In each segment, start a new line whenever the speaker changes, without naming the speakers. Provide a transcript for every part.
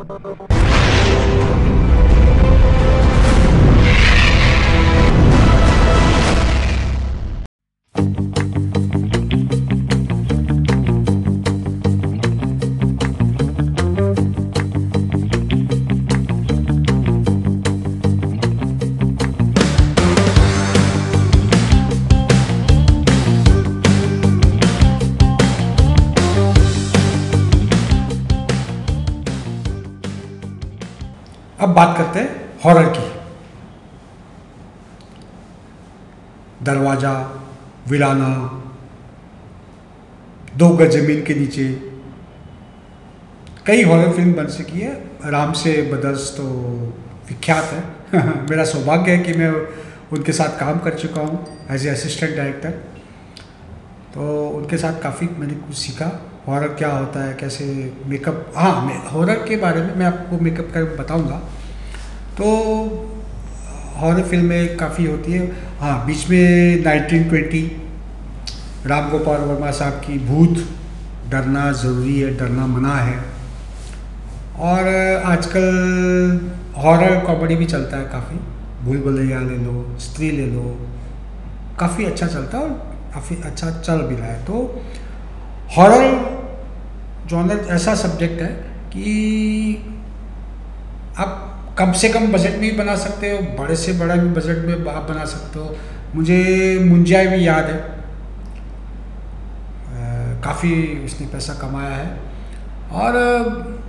अब बात करते हैं हॉरर की। दरवाजा, वीराना, दो गज जमीन के नीचे, कई हॉरर फिल्म बन चुकी है। राम से ब्रदर्स तो विख्यात है। मेरा सौभाग्य है कि मैं उनके साथ काम कर चुका हूँ एज ए असिस्टेंट डायरेक्टर। तो उनके साथ काफ़ी मैंने कुछ सीखा, हॉरर क्या होता है, कैसे मेकअप। हाँ, हॉरर के बारे में मैं आपको मेकअप का बताऊंगा। तो हॉरर फिल्में काफ़ी होती है। हाँ, बीच में 1920 राम गोपाल वर्मा साहब की भूत, डरना ज़रूरी है, डरना मना है। और आजकल हॉरर कॉमेडी भी चलता है काफ़ी। भूल भुलैया ले लो, स्त्री ले लो, काफ़ी अच्छा चलता है और काफ़ी अच्छा चल भी रहा है। तो हॉरर जॉनर ऐसा सब्जेक्ट है कि आप कम से कम बजट में भी बना सकते हो, बड़े से बड़ा भी बजट में आप बना सकते हो। मुझे मुंजाई भी याद है, काफ़ी उसने पैसा कमाया है और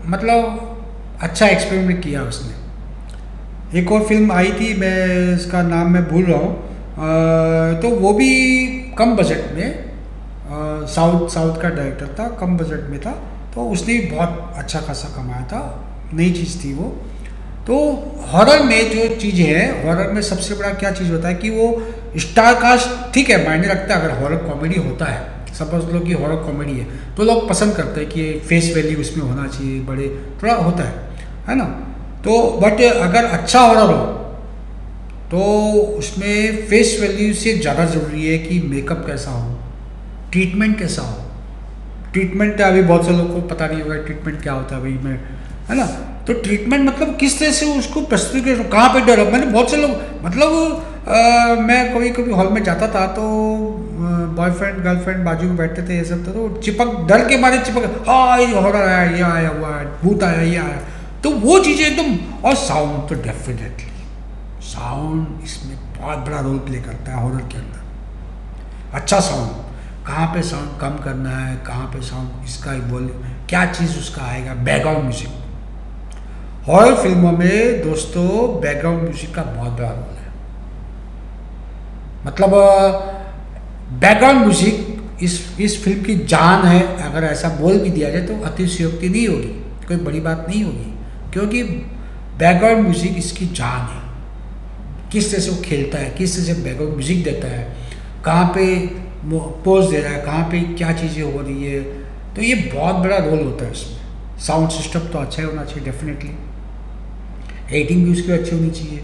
मतलब अच्छा एक्सपेरिमेंट किया उसने। एक और फिल्म आई थी, मैं इसका नाम मैं भूल रहा हूँ, तो वो भी कम बजट में, साउथ का डायरेक्टर था, कम बजट में था, तो उसने भी बहुत अच्छा खासा कमाया था। नई चीज़ थी वो। तो हॉरर में जो चीज़ें हैं, हॉरर में सबसे बड़ा क्या चीज़ होता है कि वो स्टार कास्ट ठीक है मायने रखता है। अगर हॉरर कॉमेडी होता है, सपोज लो कि हॉरर कॉमेडी है, तो लोग पसंद करते हैं कि फेस वैल्यू उसमें होना चाहिए, बड़े थोड़ा होता है ना। तो बट अगर अच्छा हॉरर हो तो उसमें फेस वैल्यू से ज़्यादा ज़रूरी है कि मेकअप कैसा हो, ट्रीटमेंट कैसा हो। ट्रीटमेंट अभी बहुत से लोगों को पता नहीं होगा ट्रीटमेंट क्या होता है भाई, मैं है ना। तो ट्रीटमेंट मतलब किस तरह से उसको प्रस्तुत कर, कहाँ पे डर। मैंने बहुत से लोग मतलब मैं कभी कभी हॉल में जाता था तो बॉयफ्रेंड गर्लफ्रेंड बाजू में बैठते थे, ये सब तो चिपक, डर के मारे चिपक, हाँ ये हॉरर आया, ये आया हुआ है, भूत आया, ये आया। तो वो चीज़ें एकदम। और साउंड तो डेफिनेटली, साउंड इसमें बहुत बड़ा रोल प्ले करता है हॉरर के अंदर। अच्छा साउंड, कहाँ पे साउंड कम करना है, कहाँ पे साउंड इसका वॉल्यूम, क्या चीज़ उसका आएगा। बैकग्राउंड म्यूजिक हॉरर फिल्मों में दोस्तों, बैकग्राउंड म्यूजिक का बहुत बड़ा रोल है। मतलब बैकग्राउंड म्यूजिक इस फिल्म की जान है। अगर ऐसा बोल भी दिया जाए तो अतिशयोक्ति नहीं होगी, कोई बड़ी बात नहीं होगी, क्योंकि बैकग्राउंड म्यूजिक इसकी जान है। किस तरह से वो खेलता है, किस तरह से बैकग्राउंड म्यूजिक देता है, कहाँ पे पोज दे रहा है, कहाँ पे क्या चीज़ें हो रही है। तो ये बहुत बड़ा रोल होता है इसमें। साउंड सिस्टम तो अच्छा ही होना चाहिए डेफिनेटली, एडिटिंग भी उसकी अच्छी होनी चाहिए।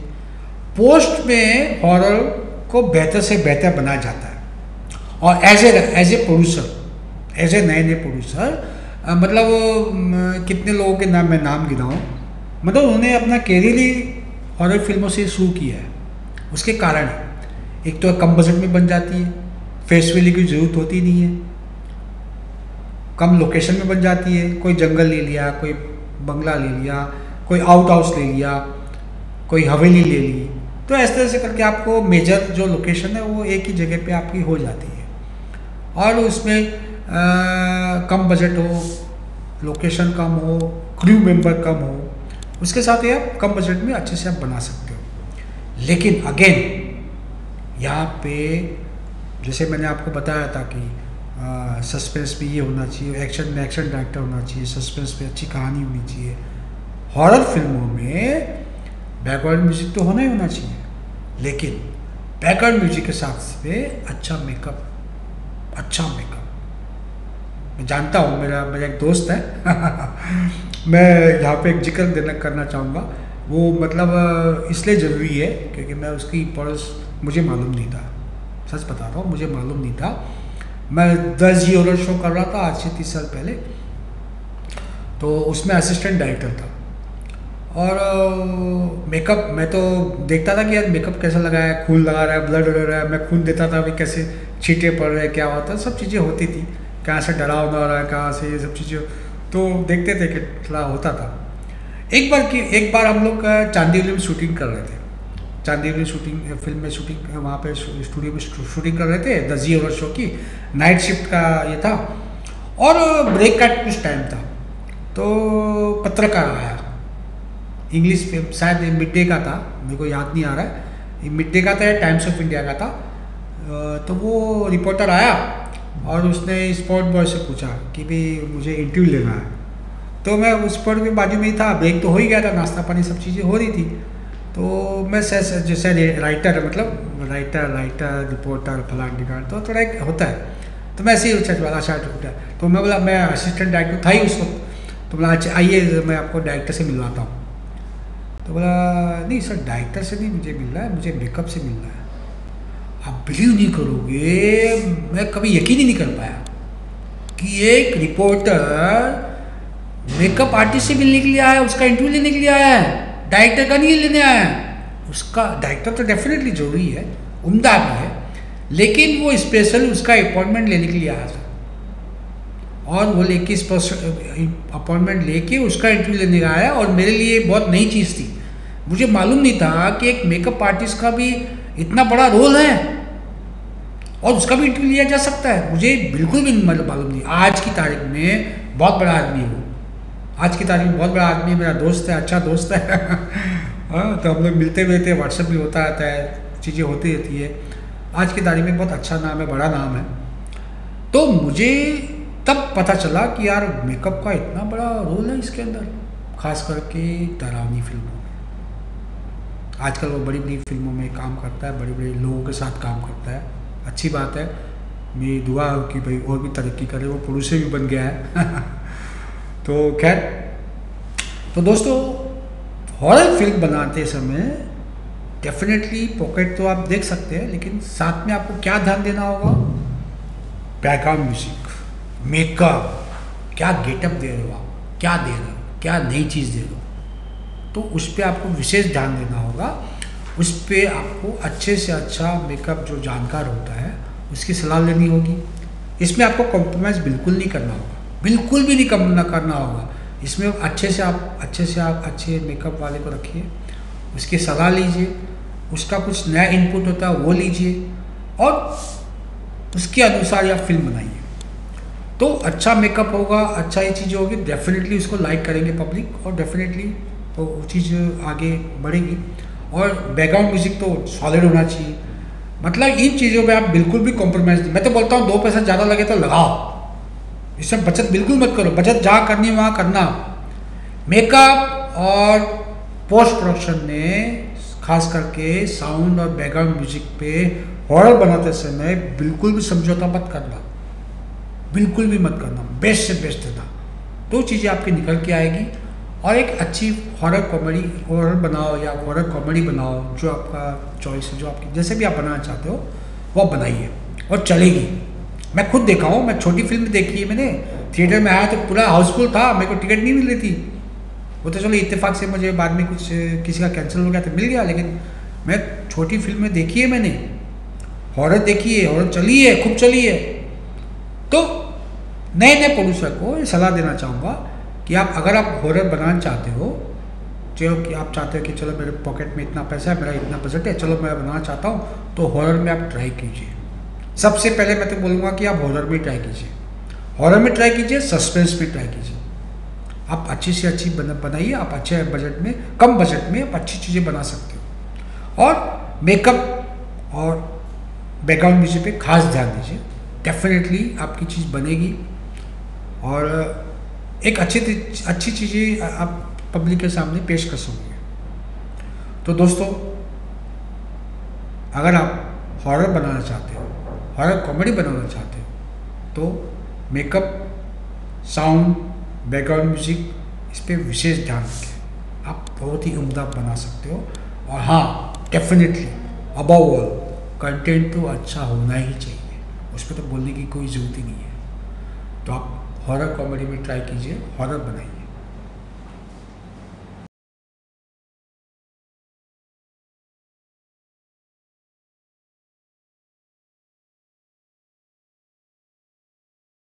पोस्ट में हॉरर को बेहतर से बेहतर बनाया जाता है। और as a producer, as a नए प्रोड्यूसर, मतलब कितने लोगों के नाम मैं नाम गिनाऊँ, मतलब उन्होंने अपना कैरियर ही हॉरर फिल्मों से शुरू किया है। उसके कारण एक तो कम बजट में बन जाती है, फेस वैल्यू की ज़रूरत होती नहीं है, कम लोकेशन में बन जाती है। कोई जंगल ले लिया, कोई बंगला ले लिया, कोई आउट हाउस ले लिया, कोई हवेली ले ली, तो इस तरह से करके आपको मेजर जो लोकेशन है वो एक ही जगह पे आपकी हो जाती है। और उसमें कम बजट हो, लोकेशन कम हो, क्रू मेंबर कम हो, उसके साथ ही आप कम बजट में अच्छे से आप बना सकते हो। लेकिन अगेन यहाँ पे जैसे मैंने आपको बताया था कि सस्पेंस भी ये होना चाहिए, एक्शन में एक्शन डायरेक्टर होना चाहिए, सस्पेंस में अच्छी कहानी होनी चाहिए। हॉरर फिल्मों में बैकग्राउंड म्यूजिक तो होना ही होना चाहिए, लेकिन बैकग्राउंड म्यूजिक के साथ में अच्छा मेकअप। मैं जानता हूँ, मेरा एक दोस्त है मैं यहाँ पे एक जिक्र करना चाहूँगा। वो मतलब इसलिए ज़रूरी है क्योंकि मैं उसकी इंपॉर्टेंस मुझे मालूम नहीं था, सच बता रहा हूँ, मुझे मालूम नहीं था। मैं 10 जी हॉरर शो कर रहा था आज से 30 साल पहले, तो उसमें असिस्टेंट डायरेक्टर था। और मेकअप मैं तो देखता था कि यार मेकअप कैसा लगा है, खून लगा रहा है, ब्लड हो रहा है, मैं खून देता था, भी कैसे छींटे पड़ रहे हैं, क्या होता है, सब चीज़ें होती थी, कहाँ से डरावना हो रहा है, कहाँ से ये सब चीज़ें, तो देखते थे कि थोड़ा होता था। एक बार हम लोग चांदीवली में शूटिंग कर रहे थे, चांदीवली शूटिंग फिल्म में शूटिंग, वहाँ पे स्टूडियो में शूटिंग कर रहे थे, द जी हॉरर शो की नाइट शिफ्ट का ये था, और ब्रेक का कुछ टाइम था, तो पत्रकार आया, इंग्लिश पे शायद मिड डे का था, मेरे को याद नहीं आ रहा है, मिड डे का था या टाइम्स ऑफ इंडिया का था, तो वो रिपोर्टर आया और उसने स्पॉट बॉय से पूछा कि भाई मुझे इंटरव्यू लेना है, तो मैं उस स्पॉट के बाजू में ही था, ब्रेक तो हो ही गया था, नाश्ता पानी सब चीज़ें हो रही थी, तो मैं जैसे राइटर, मतलब राइटर रिपोर्टर फलान ढिकान, तो थोड़ा एक होता है, तो मैं ऐसे ही अच्छा, तो मैं बोला, मैं असिस्टेंट डायरेक्टर था ही उस वक्त, तो बोला अच्छा आइए मैं आपको डायरेक्टर से मिलवाता हूँ, तो बोला नहीं सर डायरेक्टर से नहीं मुझे मिल रहा है, मुझे मेकअप से मिल रहा है। आप बिलीव नहीं करोगे, मैं कभी यकीन ही नहीं कर पाया कि एक रिपोर्टर मेकअप आर्टिस्ट से मिलने के लिए आया, उसका इंटरव्यू लेने के लिए आया है, डायरेक्टर का नहीं लेने आया है। उसका डायरेक्टर तो डेफिनेटली जरूरी है, उम्दा भी है, लेकिन वो स्पेशल उसका अपॉइंटमेंट लेने के लिए आया था, और वो लेके अपॉइंटमेंट लेके उसका इंटरव्यू लेने का आया, और मेरे लिए बहुत नई चीज़ थी, मुझे मालूम नहीं था कि एक मेकअप आर्टिस्ट का भी इतना बड़ा रोल है और उसका भी इंटरव्यू लिया जा सकता है, मुझे बिल्कुल भी मालूम नहीं। आज की तारीख में बहुत बड़ा आदमी है वो, आज की तारीख में बहुत बड़ा आदमी, मेरा दोस्त है, अच्छा दोस्त है हाँ, तो हम लोग मिलते हुए थे, व्हाट्सएप भी होता रहता है, चीज़ें होती रहती है, आज की तारीख में बहुत अच्छा नाम है, बड़ा नाम है। तो मुझे तब पता चला कि यार मेकअप का इतना बड़ा रोल है इसके अंदर, खास करके डरावनी फिल्मों में। आजकल वो बड़ी बड़ी फिल्मों में काम करता है, बड़े बड़े लोगों के साथ काम करता है, अच्छी बात है, मेरी दुआ हो कि भाई और भी तरक्की करे, वो प्रोड्यूसर भी बन गया है तो खैर, तो दोस्तों हॉरर फिल्म बनाते समय डेफिनेटली पॉकेट तो आप देख सकते हैं, लेकिन साथ में आपको क्या ध्यान देना होगा, बैकग्राउंड म्यूजिक, मेकअप, क्या गेटअप दे रहे हो आप, क्या दे रहे हो, क्या नई चीज़ दे रहे हो, तो उस पर आपको विशेष ध्यान देना होगा, उस पर आपको अच्छे से अच्छा मेकअप जो जानकार होता है उसकी सलाह लेनी होगी। इसमें आपको कॉम्प्रोमाइज़ बिल्कुल नहीं करना होगा, बिल्कुल भी नहीं करना होगा, इसमें अच्छे से आप अच्छे मेकअप वाले को रखिए, उसकी सलाह लीजिए, उसका कुछ नया इनपुट होता है वो लीजिए, और उसके अनुसार आप फिल्म बनाइए, तो अच्छा मेकअप होगा, अच्छा ये चीज़ होगी, डेफिनेटली उसको लाइक करेंगे पब्लिक, और डेफिनेटली तो वो चीज़ आगे बढ़ेगी। और बैकग्राउंड म्यूजिक तो सॉलिड होना चाहिए, मतलब इन चीज़ों में आप बिल्कुल भी कॉम्प्रोमाइज़ नहीं, मैं तो बोलता हूँ 2 पैसा ज़्यादा लगे तो लगाओ, इसमें बचत बिल्कुल मत करो, बचत जहाँ करनी वहाँ करना। मेकअप और पोस्ट प्रोडक्शन में खास करके साउंड और बैकग्राउंड म्यूजिक पे हॉरर बनाते समय बिल्कुल भी समझौता मत करना, बिल्कुल भी मत करना, बेस्ट से बेस्ट देना, तो चीज़ें आपकी निकल के आएगी, और एक अच्छी हॉरर कॉमेडी, हॉरर बनाओ या हॉरर कॉमेडी बनाओ, जो आपका चॉइस है, जो आपकी जैसे भी आप बनाना चाहते हो वो बनाइए, और चलेगी। मैं खुद देखा हूँ, मैं छोटी फिल्म देखी है मैंने, थिएटर में आया तो पूरा हाउसफुल था, मेरे को टिकट नहीं मिल रही थी, वो तो चलो इत्तेफाक से मुझे बाद में कुछ किसी का कैंसिल हो गया तो मिल गया, लेकिन मैं छोटी फिल्में देखी है मैंने, हॉरर देखी है, हॉरर चली है, खूब चली है। तो नए नए प्रोड्यूसर को ये सलाह देना चाहूँगा कि आप अगर आप हॉरर बनाना चाहते हो, चलो कि आप चाहते हो कि चलो मेरे पॉकेट में इतना पैसा है, मेरा इतना बजट है, चलो मैं बनाना चाहता हूँ, तो हॉरर में आप ट्राई कीजिए। सबसे पहले मैं तो बोलूँगा कि आप हॉरर में ट्राई कीजिए, हॉरर में ट्राई कीजिए, सस्पेंस में ट्राई कीजिए, आप अच्छी से अच्छी बनाइए, आप अच्छे बजट में, कम बजट में आप अच्छी चीज़ें बना सकते हो, और मेकअप और बैकग्राउंड म्यूजिक पे खास ध्यान दीजिए, डेफिनेटली आपकी चीज़ बनेगी, और एक अच्छी चीज़ें आप पब्लिक के सामने पेश कर सकोगे। तो दोस्तों, अगर आप हॉरर बनाना चाहते हो, हॉरर कॉमेडी बनाना चाहते हो, तो मेकअप, साउंड, बैकग्राउंड म्यूजिक, इस पर विशेष ध्यान रखें, आप बहुत ही उम्दा बना सकते हो। और हाँ, डेफिनेटली अबव ऑल कंटेंट तो अच्छा होना ही चाहिए, उस पर तो बोलने की कोई ज़रूरत ही नहीं है। तो आप हॉरर कॉमेडी में ट्राई कीजिए, हॉरर बनाइए।